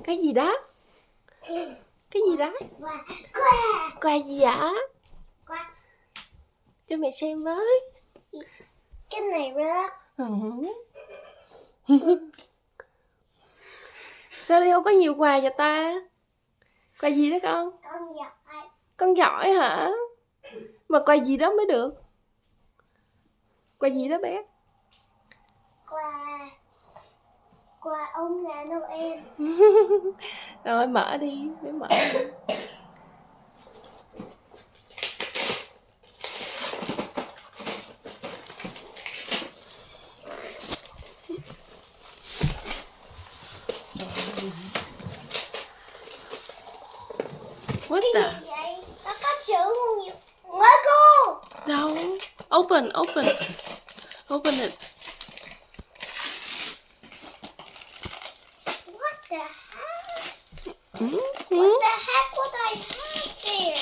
Cái gì đó? Cái gì đó? Quà gì ạ? Cho mẹ xem với. Cái này rớt. Sao Leo có nhiều quà vậy ta? Quà gì đó con? Con giỏi. Con giỏi hả? Mà quà gì đó mới được? Quà gì đó bé? Quà ông già Noel. Rồi mở đi, bé mở đi. What's that? Nó có chữ nhiều. Lego. Đâu? Open it. What the heck? Mm-hmm. What the heck would I have there?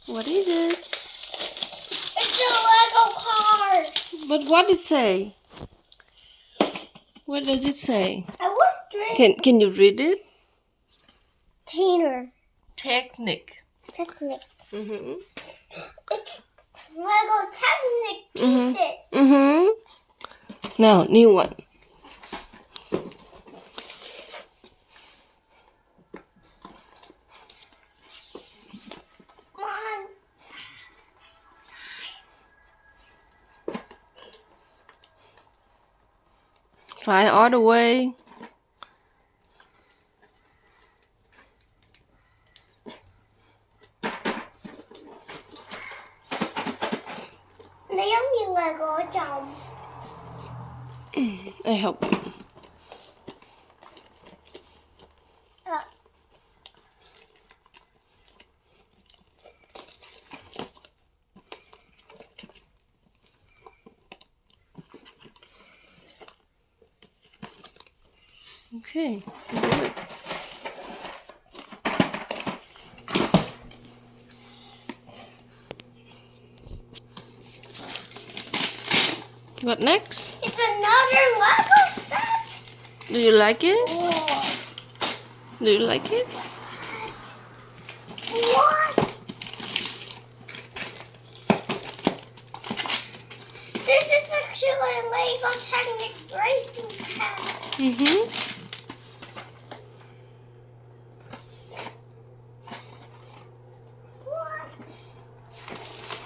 What is it? It's a Lego car. But what does it say? What does it say? I was drinking. Can you read it? Technic. Mm-hmm. It's Lego Technic pieces. Mm-hmm. Now, new one. Come on. Fly all the way. Nó giống như Lego ở trong. I help. Okay, do it. What next? It's another Lego set. Do you like it? Whoa. Do you like it? What? This is actually a Lego Technic racing pack. Mm-hmm. What?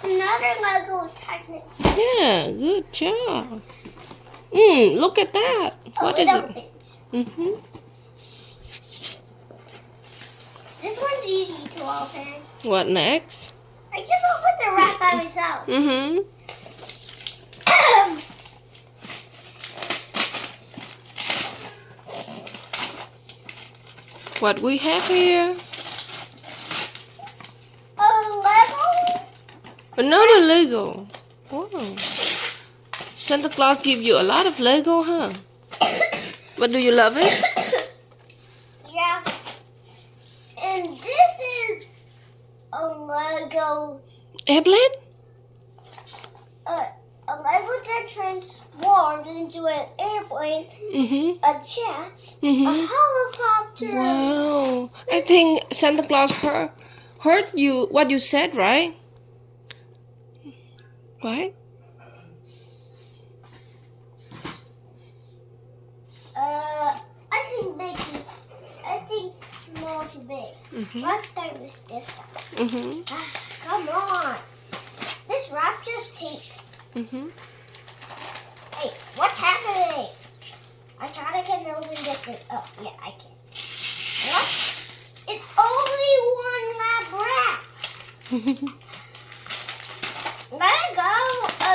Another Lego Technic. Yeah, good job. Look at that. What is it? Opens. Mm-hmm. This one's easy to open. What next? I just opened the wrap by myself. Mm-hmm. What we have here? Lego. Another Lego. Wow. Santa Claus give you a lot of Lego, huh? But do you love it? Yes. And this is a Lego. Airplane? A Lego that transformed into an airplane, Mm-hmm. a jet, a Mm-hmm. helicopter. Wow. I think Santa Claus heard you what you said, right? Right? I think big. I think small to big. Mm-hmm. Let's start with this guy. Mm-hmm. Come on. This wrap just taped. Mm-hmm. Hey, what's happening? I thought I can open this thing. Oh, yeah, I can. What? It's only one wrap. Lego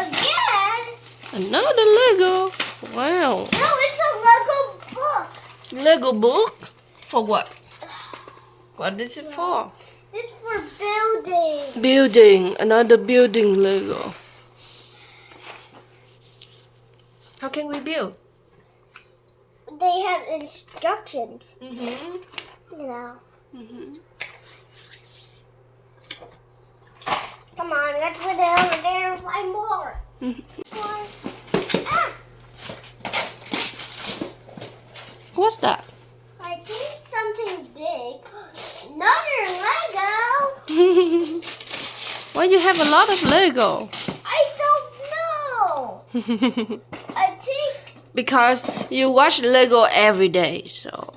again? Another Lego. Wow. No, it's a Lego book. Lego book? For what? What is it for? It's for building. Building. Another building Lego. How can we build? They have instructions, Mm-hmm. you know. Mm-hmm. Come on. on, let's go down there and find more. Ah, What's that? I think something big. Another Lego. Why you have a lot of Lego? I don't know. I think. Because you watch Lego every day, so.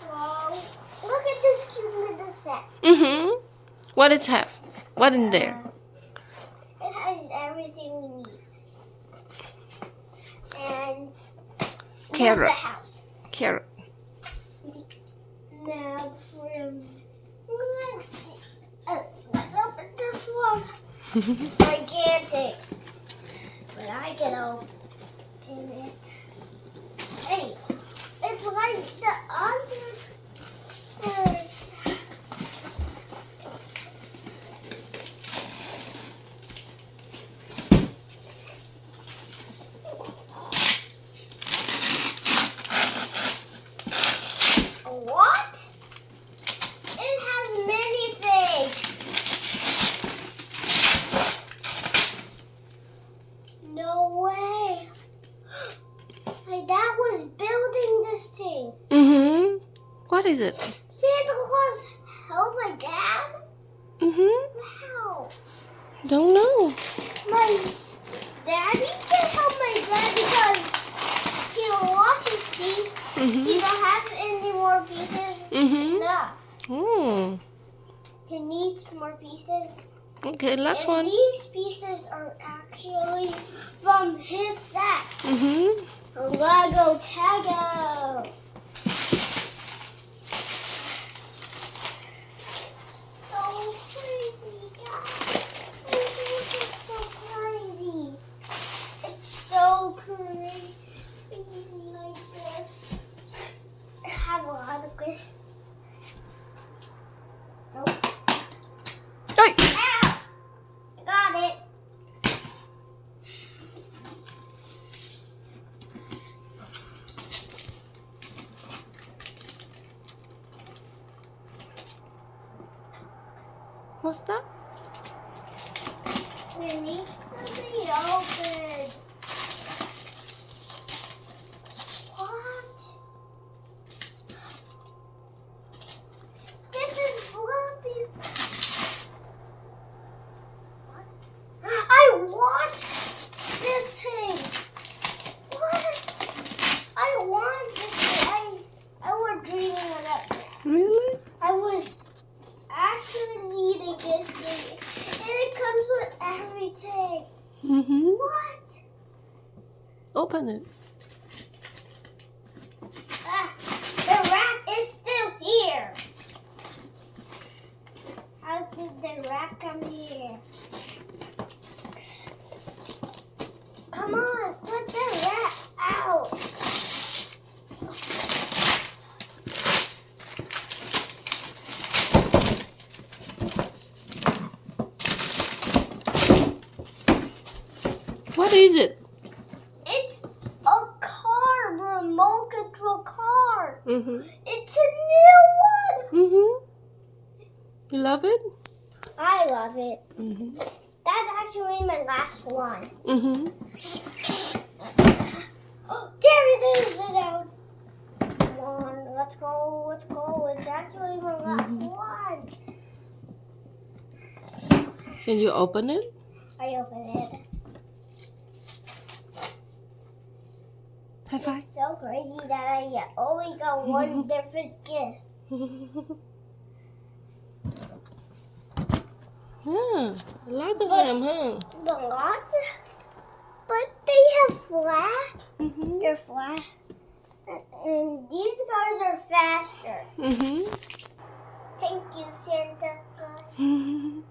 Well, look at this cute little set. What it have? What in there? It has everything we need. And here's the Carrot. house. Carrot. Now let's open this one. Gigantic. But I can open it. Hey, it's like the other. What? It has minifigs. No way. My dad was building this thing. What is it? Santa Claus helped my dad? Wow. Don't know. My daddy can help my dad because he lost his teeth. He don't have any more pieces. Enough. Oh. He needs more pieces. Okay, last And one. these pieces are actually from his set. Lego Tego. So crazy, guys. This is so crazy. It's so crazy like this. I have a lot of this. Nope. Hey! Ow! I got it. What's that? We need to be open. What? This is floppy. What? I want this thing. What? I want this thing. I was dreaming about it. Really? I was actually needing this thing. And it comes with everything. What? Open it. Ah, the rat is still here. How did the rat come here? Come on, put the rat out. What is it? It's a car, remote control car. It's a new one. You love it? I love it. That's actually my last one. Oh, there it is. Come on, let's go. Let's go. It's actually my last one. Can you open it? I opened it. High five. It's so crazy that I only got one different gift. Yeah, a lot of them, huh? The lots, but they have flat. They're flat. And these cars are faster. Thank you, Santa Claus.